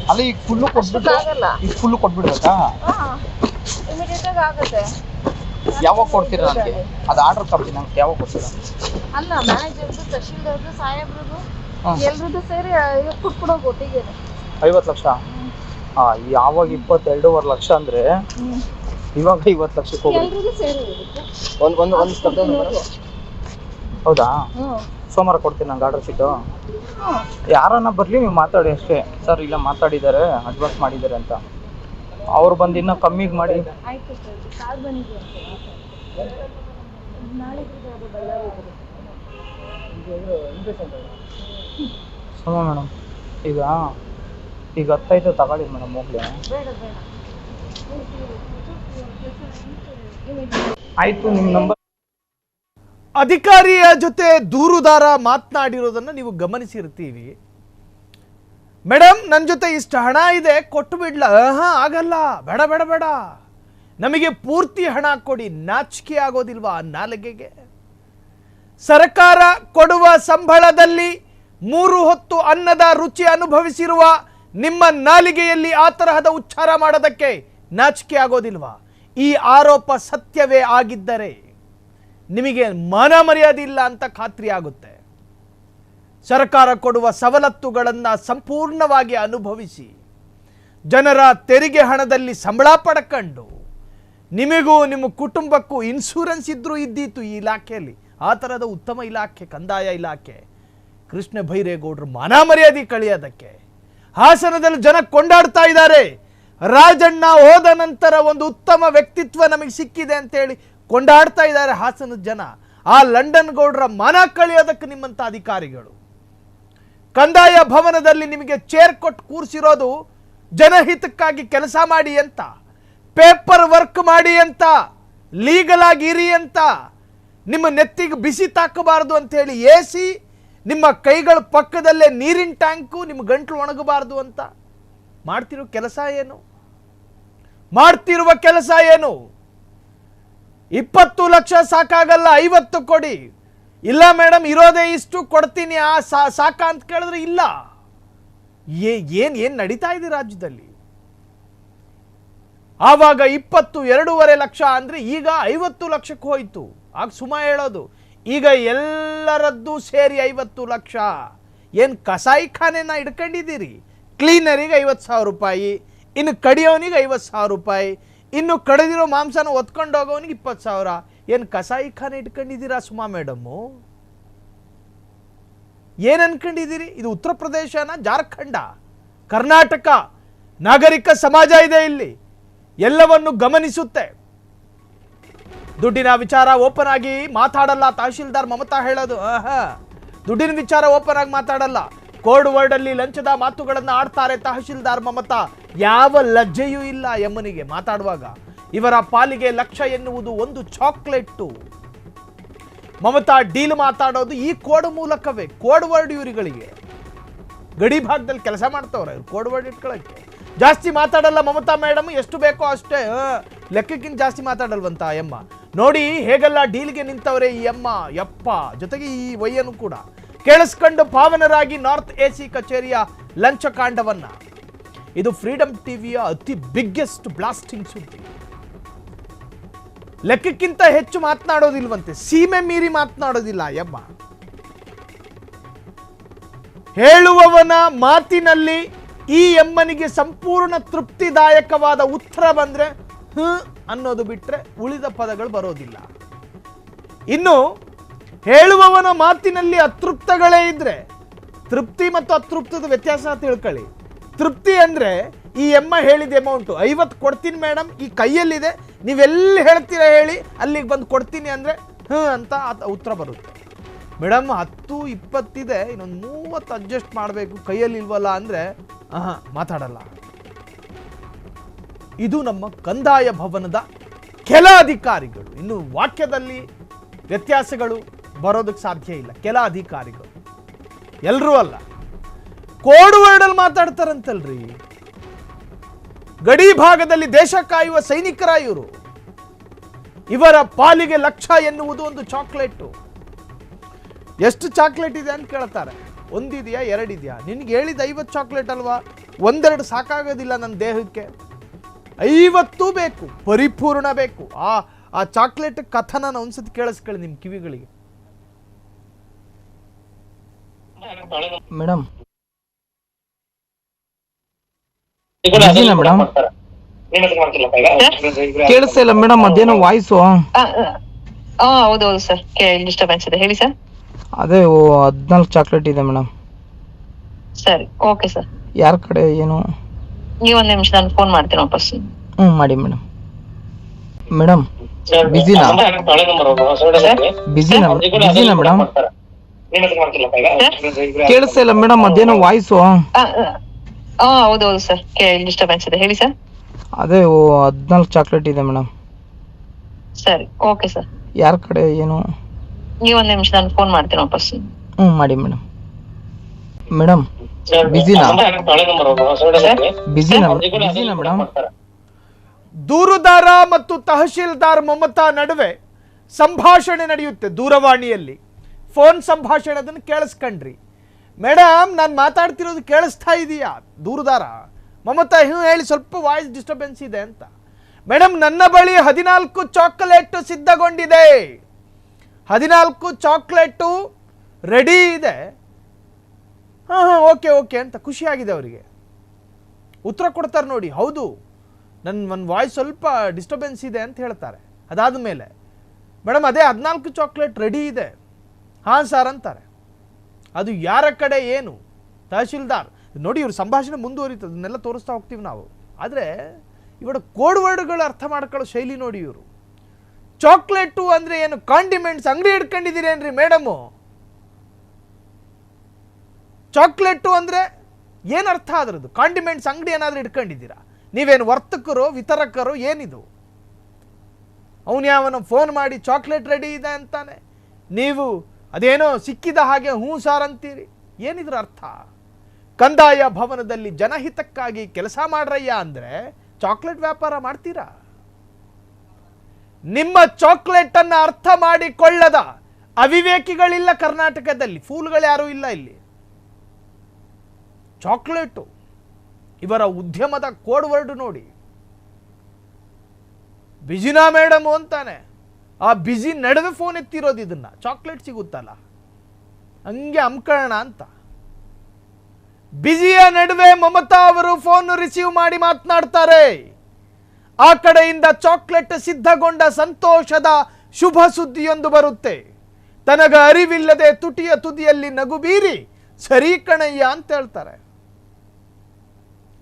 ಅಲ್ಲ ಈಗ ಫುಲ್ಲು ಕೊಟ್ಬಿಟ್ಟು, ಈಗ ಫುಲ್ಲು ಕೊಟ್ಬಿಡ್ಬೇಕಾ? ಯಾವಾಗ ಕೊಡ್ತೀರಾ ನನಗೆ? ಅದು ಆರ್ಡರ್ ಕಾಪಿ ನಂಗೆ ಯಾವಾಗ ಕೊಡ್ತೀರಾ? ಅಲ್ಲ ಮ್ಯಾನೇಜರ್ದು, ತಹಶೀಲ್ದಾರ್ದು, ಸಾಹೇಬ್ರದು ಎಲ್ರದ್ದು ಸೇರಿ ಕೊಟ್ಬಿಡೋ ಒಟ್ಟಿಗೆ 50 ಲಕ್ಷ. ಯಾವಾಗ 22.5 ಲಕ್ಷ ಅಂದ್ರೆ ಇವಾಗ 50 ಲಕ್ಷಕ್ಕೆ ಹೋಗಿ. ಹೌದಾ? ಸೋಮವಾರ ಕೊಡ್ತೀನಿ ನಂಗೆ ಆರ್ಡರ್ ಶೀಟು. ಯಾರನ್ನ ಬರಲಿ ನೀವು ಮಾತಾಡಿ ಅಷ್ಟೇ. ಸರ್ ಇಲ್ಲ ಮಾತಾಡಿದ್ದಾರೆ, ಅಡ್ವಾನ್ಸ್ ಮಾಡಿದ್ದಾರೆ ಅಂತ. ಅವ್ರು ಬಂದು ಇನ್ನೂ ಕಮ್ಮಿಗೆ ಮಾಡಿ. ಸಮ ಮೇಡಮ್ ಈಗ 15 ತಗೊಳ್ಳಿ ಮೇಡಮ್. ಹೋಗ್ಲಿ ಆಯ್ತು. ನಿಮ್ಮ ನಂಬರ್. ಅಧಿಕಾರಿಯ ಜೊತೆ ದೂರುದಾರ ಮಾತನಾಡಿರೋದನ್ನು ನೀವು ಗಮನಿಸಿರ್ತೀವಿ. ಮೇಡಮ್ ನನ್ನ ಜೊತೆ ಇಷ್ಟು ಹಣ ಇದೆ, ಕೊಟ್ಟು ಬಿಡ್ಲ? ಆಗಲ್ಲ, ಬೇಡ ಬೇಡ ಬೇಡ, ನಮಗೆ ಪೂರ್ತಿ ಹಣ ಕೊಡಿ. ನಾಚಿಕೆ ಆಗೋದಿಲ್ವಾ ಆ ನಾಲಿಗೆಗೆ? ಸರ್ಕಾರ ಕೊಡುವ ಸಂಬಳದಲ್ಲಿ 3 ಹೊತ್ತು ಅನ್ನದ ರುಚಿ ಅನುಭವಿಸಿರುವ ನಿಮ್ಮ ನಾಲಿಗೆಯಲ್ಲಿ ಆ ತರಹದ ಉಚ್ಚಾರ ಮಾಡೋದಕ್ಕೆ ನಾಚಿಕೆ ಆಗೋದಿಲ್ವಾ? ಈ ಆರೋಪ ಸತ್ಯವೇ ಆಗಿದ್ದರೆ ನಿಮಗೆ ಮಾನ ಮರ್ಯಾದೆ ಇಲ್ಲ ಅಂತ ಖಾತ್ರಿ ಆಗುತ್ತೆ. ಸರ್ಕಾರ ಕೊಡುವ ಸವಲತ್ತುಗಳನ್ನು ಸಂಪೂರ್ಣವಾಗಿ ಅನುಭವಿಸಿ ಜನರ ತೆರಿಗೆ ಹಣದಲ್ಲಿ ಸಂಬಳ ಪಡ್ಕೊಂಡು ನಿಮಗೂ ನಿಮ್ಮ ಕುಟುಂಬಕ್ಕೂ ಇನ್ಶೂರೆನ್ಸ್ ಇದ್ರೂ ಇದ್ದೀತು ಈ ಇಲಾಖೆಯಲ್ಲಿ. ಆ ಥರದ ಉತ್ತಮ ಇಲಾಖೆ ಕಂದಾಯ ಇಲಾಖೆ. ಕೃಷ್ಣ ಭೈರೇಗೌಡರು ಮಾನ ಮರ್ಯಾದೆ ಕಳೆಯೋದಕ್ಕೆ ಹಾಸನದಲ್ಲಿ ಜನ ಕೊಂಡಾಡ್ತಾ ಇದ್ದಾರೆ. ರಾಜಣ್ಣ ಹೋದ ನಂತರ ಒಂದು ಉತ್ತಮ ವ್ಯಕ್ತಿತ್ವ ನಮಗೆ ಸಿಕ್ಕಿದೆ ಅಂತೇಳಿ ಕೊಂಡಾಡ್ತಾ ಇದ್ದಾರೆ ಹಾಸನದ ಜನ. ಆ ಲಂಡನ್ ಗೌಡರ ಮಾನ ಕಳೆಯೋದಕ್ಕೆ ನಿಮ್ಮಂಥ ಅಧಿಕಾರಿಗಳು ಕಂದಾಯ ಭವನದಲ್ಲಿ ನಿಮಗೆ ಚೇರ್ ಕೊಟ್ಟು ಕೂರಿಸಿರೋದು ಜನಹಿತಕ್ಕಾಗಿ ಕೆಲಸ ಮಾಡಿ ಅಂತ, ಪೇಪರ್ ವರ್ಕ್ ಮಾಡಿ ಅಂತ, ಲೀಗಲ್ ಆಗಿ ಇರಿ ಅಂತ, ನಿಮ್ಮ ನೆತ್ತಿಗೆ ಬಿಸಿ ತಾಕಬಾರದು ಅಂತ ಹೇಳಿ AC, ನಿಮ್ಮ ಕೈಗಳ ಪಕ್ಕದಲ್ಲೇ ನೀರಿನ ಟ್ಯಾಂಕು, ನಿಮ್ಮ ಗಂಟಲು ಒಣಗಬಾರದು ಅಂತ ಮಾಡ್ತಿರೋ ಕೆಲಸ ಏನು? ಮಾಡ್ತಿರುವ ಕೆಲಸ ಏನು? 20 ಲಕ್ಷ ಸಾಕಾಗಲ್ಲ, 50 ಕೊಡಿ. ಇಲ್ಲ ಮೇಡಮ್ ಇರೋದೇ ಇಷ್ಟು ಕೊಡ್ತೀನಿ ಸಾಕ ಅಂತ ಕೇಳಿದ್ರೆ ಇಲ್ಲ. ಏನ್ ನಡೀತಾ ಇದೆ ರಾಜ್ಯದಲ್ಲಿ? ಆವಾಗ 22.5 ಲಕ್ಷ ಅಂದ್ರೆ ಈಗ 50 ಲಕ್ಷಕ್ಕೆ ಹೋಯ್ತು. ಆಗ ಸುಮ ಹೇಳೋದು ಈಗ ಎಲ್ಲರದ್ದು ಸೇರಿ 50 ಲಕ್ಷ. ಏನ್ ಕಸಾಯಿ ಖಾನೆನ ಇಟ್ಕೊಂಡಿದ್ದೀರಿ? ಕ್ಲೀನರಿಗೆ 50,000 ರೂಪಾಯಿ, ಇನ್ನು ಕಡಿಯೋನಿಗೆ 50,000 ರೂಪಾಯಿ, ಇನ್ನು ಕಡಿದಿರೋ ಮಾಂಸನ ಒತ್ಕೊಂಡು ಹೋಗೋನಿಗೆ 20,000. ಏನು ಕಸಾಯಿ ಖಾನೆ ಇಟ್ಕೊಂಡಿದ್ದೀರಾ ಸುಮಾ ಮೇಡಮ್ಮು? ಏನು ಅನ್ಕೊಂಡಿದ್ದೀರಿ? ಇದು ಉತ್ತರ ಪ್ರದೇಶನ, ಜಾರ್ಖಂಡ, ಕರ್ನಾಟಕ ನಾಗರಿಕ ಸಮಾಜ ಇದೆ ಇಲ್ಲಿ, ಎಲ್ಲವನ್ನು ಗಮನಿಸುತ್ತೆ. ದುಡ್ಡಿನ ವಿಚಾರ ಓಪನ್ ಆಗಿ ಮಾತಾಡಲ್ಲ ತಹಶೀಲ್ದಾರ್ ಮಮತಾ ಹೇಳೋದು. ದುಡ್ಡಿನ ವಿಚಾರ ಓಪನ್ ಆಗಿ ಮಾತಾಡಲ್ಲ. ಕೋಡ್ ವರ್ಡ್ ಅಲ್ಲಿ ಲಂಚದ ಮಾತುಗಳನ್ನು ಆಡ್ತಾರೆ ತಹಶೀಲ್ದಾರ್ ಮಮತಾ. ಯಾವ ಲಜ್ಜೆಯೂ ಇಲ್ಲ ಎಮ್ಮನಿಗೆ ಮಾತಾಡುವಾಗ. ಇವರ ಪಾಲಿಗೆ ಲಕ್ಷ ಎನ್ನುವುದು ಒಂದು ಚಾಕ್ಲೇಟು. ಮಮತಾ ಡೀಲ್ ಮಾತಾಡೋದು ಈ ಕೋಡ್ ಮೂಲಕವೇ. ಕೋಡ್ ವರ್ಡ್ ಇವರುಗಳಿಗೆ ಗಡಿ ಭಾಗದಲ್ಲಿ ಕೆಲಸ ಮಾಡ್ತವ್ರೆ ಕೋಡ್ ವರ್ಡ್ ಇಟ್ಕೊಳ್ಳೋಕ್ಕೆ. ಜಾಸ್ತಿ ಮಾತಾಡಲ್ಲ ಮಮತಾ ಮೇಡಮ್, ಎಷ್ಟು ಬೇಕೋ ಅಷ್ಟೇ, ಲೆಕ್ಕಕ್ಕಿಂತ ಜಾಸ್ತಿ ಮಾತಾಡಲ್ವಂತ ಎಮ್ಮ. ನೋಡಿ ಹೇಗೆಲ್ಲ ಡೀಲ್ಗೆ ನಿಂತವ್ರೆ ಈ ಅಮ್ಮ ಯಪ್ಪ. ಜೊತೆಗೆ ಈ ವಯ್ಯನು ಕೂಡ ಕೇಳಿಸ್ಕೊಂಡು ಪಾವನರಾಗಿ ನಾರ್ತ್ ಎಸಿ ಕಚೇರಿಯ ಲಂಚಕಾಂಡವನ್ನ. ಇದು ಫ್ರೀಡಮ್ ಟಿವಿಯ ಅತಿ ಬಿಗ್ಗೆಸ್ಟ್ ಬ್ಲಾಸ್ಟಿಂಗ್ ಸುದ್ದಿ. ಲೆಕ್ಕಕ್ಕಿಂತ ಹೆಚ್ಚು ಮಾತನಾಡೋದಿಲ್ವಂತೆ, ಸೀಮೆ ಮೀರಿ ಮಾತನಾಡೋದಿಲ್ಲ ಯಮ್ಮ. ಹೇಳುವವನ ಮಾತಿನಲ್ಲಿ ಈ ಎಮ್ಮನಿಗೆ ಸಂಪೂರ್ಣ ತೃಪ್ತಿದಾಯಕವಾದ ಉತ್ತರ ಬಂದ್ರೆ ಅನ್ನೋದು ಬಿಟ್ರೆ ಉಳಿದ ಪದಗಳು ಬರೋದಿಲ್ಲ. ಇನ್ನು ಹೇಳುವವನ ಮಾತಿನಲ್ಲಿ ಅತೃಪ್ತಗಳೇ ಇದ್ರೆ, ತೃಪ್ತಿ ಮತ್ತು ಅತೃಪ್ತದ ವ್ಯತ್ಯಾಸ ತಿಳ್ಕೊಳ್ಳಿ. ತೃಪ್ತಿ ಅಂದ್ರೆ ಈ ಎಮ್ಮ ಹೇಳಿದ ಅಮೌಂಟು 50 ಕೊಡ್ತೀನಿ ಮೇಡಮ್, ಈ ಕೈಯಲ್ಲಿದೆ, ನೀವೆಲ್ಲಿ ಹೇಳ್ತೀರಾ ಹೇಳಿ, ಅಲ್ಲಿಗೆ ಬಂದು ಕೊಡ್ತೀನಿ ಅಂದ್ರೆ ಅಂತ ಉತ್ತರ ಬರುತ್ತೆ. ಮೇಡಮ್ 10, 20 ಇದೆ, ಇನ್ನೊಂದು 30 ಅಡ್ಜಸ್ಟ್ ಮಾಡಬೇಕು, ಕೈಯಲ್ಲಿ ಇಲ್ವಲ್ಲ ಅಂದ್ರೆ ಮಾತಾಡಲ್ಲ. ಇದು ನಮ್ಮ ಕಂದಾಯ ಭವನದ ಕೆಲ ಅಧಿಕಾರಿಗಳು. ಇನ್ನು ವಾಕ್ಯದಲ್ಲಿ ವ್ಯತ್ಯಾಸಗಳು ಬರೋದಕ್ಕೆ ಸಾಧ್ಯ ಇಲ್ಲ. ಕೆಲ ಅಧಿಕಾರಿಗಳು, ಎಲ್ಲರೂ ಅಲ್ಲ. ಕೋಡ್ ವರ್ಡಲ್ಲಿ ಮಾತಾಡ್ತಾರಂತಲ್ರಿ. ಗಡಿ ಭಾಗದಲ್ಲಿ ದೇಶ ಕಾಯುವ ಸೈನಿಕರ ಇವರು. ಇವರ ಪಾಲಿಗೆ ಲಕ್ಷ ಎನ್ನುವುದು ಒಂದು ಚಾಕ್ಲೇಟು. ಎಷ್ಟು ಚಾಕ್ಲೇಟ್ ಇದೆ ಅಂತ ಕೇಳ್ತಾರೆ. 1 ಇದೆಯಾ 2 ಇದೆಯಾ? ನಿನ್ಗೆ ಹೇಳಿದ 50 ಚಾಕ್ಲೇಟ್ ಅಲ್ವಾ, 1-2 ಸಾಕಾಗೋದಿಲ್ಲ ನನ್ನ ದೇಹಕ್ಕೆ, 50 ಬೇಕು, ಪರಿಪೂರ್ಣ ಬೇಕು. ಆ ಚಾಕ್ಲೇಟ್ ಕಥನ ಒಂದ್ಸತಿ ಕೇಳಿಸ್ಕೊಳ್ಳಿ ನಿಮ್ಮ ಕಿವಿಗಳಿಗೆ. ಮೇಡಮ್ ಮೇಡಮ್ ಕೇಳಿಸ್ತಾ ಇಲ್ಲ ಮೇಡಮ್, ಅದೇನೋ ವಾಯ್ಸು. ಹೌದೌದು ಸರ್, ಡಿಸ್ಟರ್ಬೆನ್ಸ್ ಇದೆ, ಹೇಳಿ ಸರ್. ಅದೇ 14 ಚಾಕ್ಲೇಟ್ ಇದೆ ಮೇಡಮ್. ಸರಿ, ಓಕೆ ಸರ್. ಯಾರ ಕಡೆ ಏನು? ನೀವೊಂದು ನಿಮಿಷ, ನಾನು ಫೋನ್ ಮಾಡ್ತೀನಿ ವಾಪಸ್. ಮಾಡಿ ಮೇಡಮ್. ಮೇಡಮ್ ಬಿಸಿನಾ ಮೇಡಮ್? ಕೇಳಿಸ್ತಾ ಇಲ್ಲ ಮೇಡಮ್, ಅದೇನೋ ವಾಯ್ಸು. ಹೌದೌದು ಸರ್, ಡಿಸ್ಟರ್ಬೆನ್ಸ್ ಇದೆ, ಹೇಳಿ ಸರ್. ಅದೇ 14 ಚಾಕ್ಲೇಟ್ ಇದೆ ಮೇಡಮ್. ಸರಿ, ಓಕೆ ಸರ್. ಯಾರ ಕಡೆ ಏನು? ನೀವೊಂದು ನಿಮಿಷ, ನಾನು ಫೋನ್ ಮಾಡ್ತೀನಿ ವಾಪಸ್. ಮಾಡಿ ಮೇಡಮ್. ಮೇಡಮ್ ಬಿಸಿನಾ ಮೇಡಮ್? ದೂರುದಾರ ಮತ್ತು ತಹಶೀಲ್ದಾರ್ ಮಮತಾ ನಡುವೆ ಸಂಭಾಷಣೆ ನಡೆಯುತ್ತೆ ದೂರವಾಣಿಯಲ್ಲಿ. ಫೋನ್ ಸಂಭಾಷಣೆ, ಅದನ್ನು ಕೇಳಿಸ್ಕೊಂಡ್ರಿ ಮೇಡಮ್? ನಾನು ಮಾತಾಡ್ತಿರೋದು ಕೇಳಿಸ್ತಾ ಇದೆಯಾ? ದೂರುದಾರ ಮಮತಾ ಹೇಳಿ, ಸ್ವಲ್ಪ ವಾಯ್ಸ್ ಡಿಸ್ಟರ್ಬೆನ್ಸ್ ಇದೆ ಅಂತ. ಮೇಡಮ್ ನನ್ನ ಬಳಿ 14 ಚಾಕೊಲೇಟ್ ಸಿದ್ಧಗೊಂಡಿದೆ, 14 ಚಾಕ್ಲೇಟು ರೆಡಿ ಇದೆ. ಓಕೆ ಓಕೆ ಅಂತ ಖುಷಿಯಾಗಿದೆ ಅವರಿಗೆ. ಉತ್ತರ ಕೊಡ್ತಾರೆ ನೋಡಿ, ಹೌದು ನನ್ನ ವಾಯ್ಸ್ ಸ್ವಲ್ಪ ಡಿಸ್ಟರ್ಬೆನ್ಸ್ ಇದೆ ಅಂತ ಹೇಳ್ತಾರೆ. ಅದಾದ ಮೇಲೆ ಮೇಡಮ್ ಅದೇ 14 ಚಾಕ್ಲೇಟ್ ರೆಡಿ ಇದೆ. ಹಾಂ ಸರ್ ಅಂತಾರೆ. ಅದು ಯಾರ ಕಡೆ ಏನು? ತಹಶೀಲ್ದಾರ್ ನೋಡಿ, ಇವ್ರ ಸಂಭಾಷಣೆ ಮುಂದುವರಿತದೆ, ಅದನ್ನೆಲ್ಲ ತೋರಿಸ್ತಾ ಹೋಗ್ತೀವಿ ನಾವು. ಆದರೆ ಇವರ ಕೋಡ್ ವರ್ಡ್ಗಳು ಅರ್ಥ ಮಾಡ್ಕೊಳ್ಳೋ ಶೈಲಿ ನೋಡಿ. ಇವರು ಚಾಕ್ಲೇಟು ಅಂದರೆ ಏನು? ಕಾಂಡಿಮೆಂಟ್ಸ್ ಅಂಗಡಿ ಇಟ್ಕೊಂಡಿದ್ದೀರೇನ್ರಿ ಮೇಡಮು? ಚಾಕ್ಲೇಟು ಅಂದರೆ ಏನು ಅರ್ಥ ಅದರದ್ದು? ಕಾಂಡಿಮೆಂಟ್ಸ್ ಅಂಗಡಿ ಏನಾದರೂ ಇಟ್ಕೊಂಡಿದ್ದೀರಾ? ನೀವೇನು ವರ್ತಕರು, ವಿತರಕರು, ಏನಿದು? ಅವನು ಯಾವನೋ ಫೋನ್ ಮಾಡಿ ಚಾಕ್ಲೇಟ್ ರೆಡಿ ಇದೆ ಅಂತಾನೆ, ನೀವು ಅದೇನೋ ಸಿಕ್ಕಿದ ಹಾಗೆ ಹ್ಞೂ ಸಾರ್ ಅಂತೀರಿ. ಏನಿದ್ರ ಅರ್ಥ? ಕಂದಾಯ ಭವನದಲ್ಲಿ ಜನಹಿತಕ್ಕಾಗಿ ಕೆಲಸ ಮಾಡ್ರಯ್ಯ ಅಂದರೆ ಚಾಕ್ಲೇಟ್ ವ್ಯಾಪಾರ ಮಾಡ್ತೀರಾ? ನಿಮ್ಮ ಚಾಕ್ಲೇಟ್ ಅನ್ನು ಅರ್ಥ ಮಾಡಿಕೊಳ್ಳದ ಅವಿವೇಕಿಗಳಿಲ್ಲ ಕರ್ನಾಟಕದಲ್ಲಿ, ಫೂಲ್ಗಳು ಯಾರೂ ಇಲ್ಲ ಇಲ್ಲಿ. ಚಾಕ್ಲೇಟು ಇವರ ಉದ್ಯಮದ ಕೋಡ್ ವರ್ಡ್ ನೋಡಿ. ಬಿಜಿನಾ ಮೇಡಮ್ ಅಂತಾನೆ, ಆ ಬಿಜಿ ನಡುವೆ ಫೋನ್ ಎತ್ತಿರೋದು. ಇದನ್ನ ಚಾಕ್ಲೇಟ್ ಸಿಗುತ್ತಲ್ಲ ಹಂಗೆ ಅಮ್ಕಣ ಅಂತ. ಬಿಜಿಯ ನಡುವೆ ಮಮತಾ ಅವರು ಫೋನ್ ರಿಸೀವ್ ಮಾಡಿ ಮಾತನಾಡ್ತಾರೆ. ಆ ಕಡೆಯಿಂದ ಚಾಕ್ಲೇಟ್ ಸಿದ್ಧಗೊಂಡ ಸಂತೋಷದ ಶುಭ ಸುದ್ದಿಯೊಂದು ಬರುತ್ತೆ. ತನಗ ಅರಿವಿಲ್ಲದೆ ತುಟಿಯ ತುದಿಯಲ್ಲಿ ನಗು ಬೀರಿ ಸರಿ ಕಣಯ್ಯ ಅಂತ ಹೇಳ್ತಾರೆ.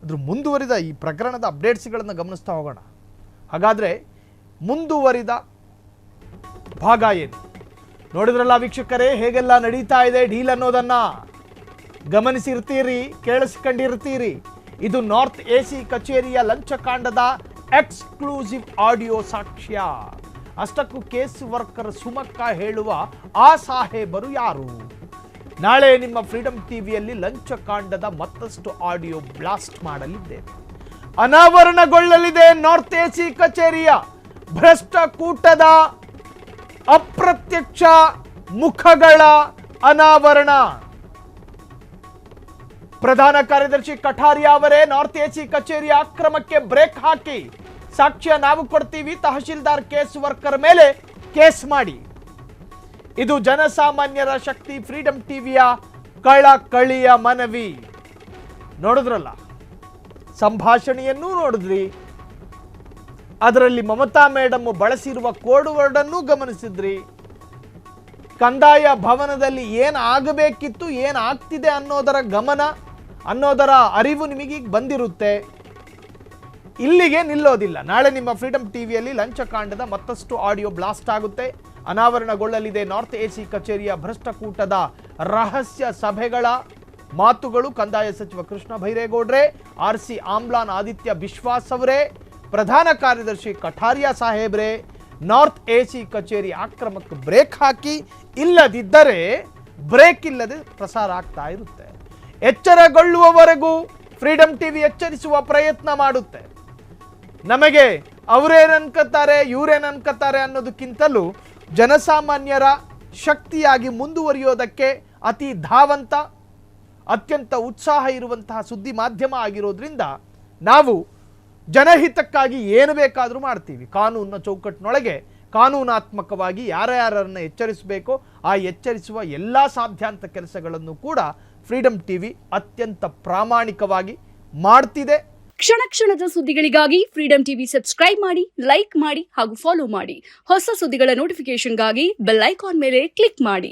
ಅದ್ರ ಮುಂದುವರಿದ ಈ ಪ್ರಕರಣದ ಅಪ್ಡೇಟ್ಸ್ಗಳನ್ನು ಗಮನಿಸ್ತಾ ಹೋಗೋಣ. ಹಾಗಾದ್ರೆ ಮುಂದುವರಿದ ಭಾಗ ಏನು ನೋಡಿದ್ರಲ್ಲ ವೀಕ್ಷಕರೇ, ಹೇಗೆಲ್ಲ ನಡೀತಾ ಇದೆ ಡೀಲ್ ಅನ್ನೋದನ್ನ ಗಮನಿಸಿರ್ತೀರಿ, ಕೇಳಿಸ್ಕೊಂಡಿರ್ತೀರಿ. ಇದು ನಾರ್ತ್ ಎಸಿ ಕಚೇರಿಯ ಲಂಚಕಾಂಡದ ಎಕ್ಸ್ಕ್ಲೂಸಿವ್ ಆಡಿಯೋ ಸಾಕ್ಷ್ಯ. ಅಷ್ಟಕ್ಕೂ ಕೇಸ್ ವರ್ಕರ್ ಸುಮಕ್ಕ ಹೇಳುವ ಆ ಸಾಹೇಬರು ಯಾರು? ನಾಳೆ ನಿಮ್ಮ ಫ್ರೀಡಂ ಟಿವಿಯಲ್ಲಿ ಲಂಚಕಾಂಡದ ಮತ್ತಷ್ಟು ಆಡಿಯೋ ಬ್ಲಾಸ್ಟ್ ಮಾಡಲಿದ್ದೇವೆ. ಅನಾವರಣಗೊಳ್ಳಲಿದೆ ನಾರ್ತ್ ಎಸಿ ಕಚೇರಿಯ ಭ್ರಷ್ಟಕೂಟದ ಅಪ್ರತ್ಯಕ್ಷ ಮುಖಗಳ ಅನಾವರಣ. ಪ್ರಧಾನ ಕಾರ್ಯದರ್ಶಿ ಕಠಾರಿಯಾ ಅವರೇ ನಾರ್ತ್ ಎಸಿ ಕಚೇರಿಯ ಅಕ್ರಮಕ್ಕೆ ಬ್ರೇಕ್ ಹಾಕಿ ಸಾಕ್ಷ್ಯ ನಾವು ಕೊಡ್ತೀವಿ, ತಹಶೀಲ್ದಾರ್ ಕೇಸ್ ವರ್ಕರ್ ಮೇಲೆ ಕೇಸ್ ಮಾಡಿ. ಇದು ಜನಸಾಮಾನ್ಯರ ಶಕ್ತಿ ಫ್ರೀಡಂ ಟಿವಿಯ ಕಳಕಳಿಯ ಮನವಿ. ನೋಡಿದ್ರಲ್ಲ, ಸಂಭಾಷಣೆಯನ್ನೂ ನೋಡಿದ್ರಿ, ಅದರಲ್ಲಿ ಮಮತಾ ಮೇಡಮ್ ಬಳಸಿರುವ ಕೋಡ್ ವರ್ಡ್ ಅನ್ನು ಗಮನಿಸಿದ್ರಿ. ಕಂದಾಯ ಭವನದಲ್ಲಿ ಏನು ಆಗಬೇಕಿತ್ತು, ಏನು ಆಗ್ತಿದೆ ಅನ್ನೋದರ ಅರಿವು ನಿಮಗೆ ಬಂದಿರುತ್ತೆ. ಇಲ್ಲಿಗೆ ನಿಲ್ಲೋದಿಲ್ಲ. ನಾಳೆ ನಿಮ್ಮ ಫ್ರೀಡಂ ಟಿವಿಯಲ್ಲಿ ಲಂಚಕಾಂಡದ ಮತ್ತಷ್ಟು ಆಡಿಯೋ ಬ್ಲಾಸ್ಟ್ ಆಗುತ್ತೆ. ಅನಾವರಣಗೊಳ್ಳಲಿದೆ ನಾರ್ತ್ ಎಸಿ ಕಚೇರಿಯ ಭ್ರಷ್ಟಕೂಟದ ರಹಸ್ಯ ಸಭೆಗಳ ಮಾತುಗಳು. ಕಂದಾಯ ಸಚಿವ ಕೃಷ್ಣ ಬೈರೇಗೌಡ್ರೆ, RC ಆಮ್ಲಾನ್ ಆದಿತ್ಯ ಬಿಶ್ವಾಸ್ ಅವರೇ, ಪ್ರಧಾನ ಕಾರ್ಯದರ್ಶಿ ಕಠಾರಿಯಾ ಸಾಹೇಬ್ರೆ, ನಾರ್ತ್ ಎಸಿ ಕಚೇರಿ ಆಕ್ರಮಕ್ಕೆ ಬ್ರೇಕ್ ಹಾಕಿ, ಇಲ್ಲದಿದ್ದರೆ ಬ್ರೇಕ್ ಇಲ್ಲದೆ ಪ್ರಸಾರ ಆಗ್ತಾ ಇರುತ್ತೆ. ಎಚ್ಚರಗೊಳ್ಳುವವರೆಗೂ ಫ್ರೀಡಂ ಟಿವಿ ಎಚ್ಚರಿಸುವ ಪ್ರಯತ್ನ ಮಾಡುತ್ತೆ. ನಮಗೆ ಅವರೇನು ಅನ್ಕೋತಾರೆ ಇವರೇನು ಅನ್ಕೋತಾರೆ ಅನ್ನೋದಕ್ಕಿಂತಲೂ ಜನಸಾಮಾನ್ಯರ ಶಕ್ತಿಯಾಗಿ ಮುಂದುವರಿಯೋದಕ್ಕೆ ಅತಿ ಧಾವಂತ, ಅತ್ಯಂತ ಉತ್ಸಾಹ ಇರುವಂತಹ ಸುದ್ದಿ ಮಾಧ್ಯಮ ಆಗಿರೋದ್ರಿಂದ ನಾವು ಜನಹಿತಕ್ಕಾಗಿ ಏನು ಬೇಕಾದರೂ ಮಾಡ್ತೀವಿ. ಕಾನೂನಿನ ಚೌಕಟ್ಟಿನೊಳಗೆ ಕಾನೂನಾತ್ಮಕವಾಗಿ ಯಾರ್ಯಾರನ್ನು ಎಚ್ಚರಿಸಬೇಕೋ ಆ ಎಚ್ಚರಿಸುವ ಎಲ್ಲ ಸಾಧ್ಯಾಂತ ಕೆಲಸಗಳನ್ನು ಕೂಡ ಫ್ರೀಡಂ ಟಿವಿ ಅತ್ಯಂತ ಪ್ರಾಮಾಣಿಕವಾಗಿ ಮಾಡ್ತಿದೆ. ಕ್ಷಣ ಕ್ಷಣದ ಸುದ್ದಿಗಳಿಗಾಗಿ ಫ್ರೀಡಂ ಟಿವಿ ಸಬ್ಸ್ಕ್ರೈಬ್ ಮಾಡಿ, ಲೈಕ್ ಮಾಡಿ ಹಾಗೂ ಫಾಲೋ ಮಾಡಿ. ಹೊಸ ಸುದ್ದಿಗಳ ನೋಟಿಫಿಕೇಶನ್ಗಾಗಿ ಬೆಲ್ ಐಕಾನ್ ಮೇಲೆ ಕ್ಲಿಕ್ ಮಾಡಿ.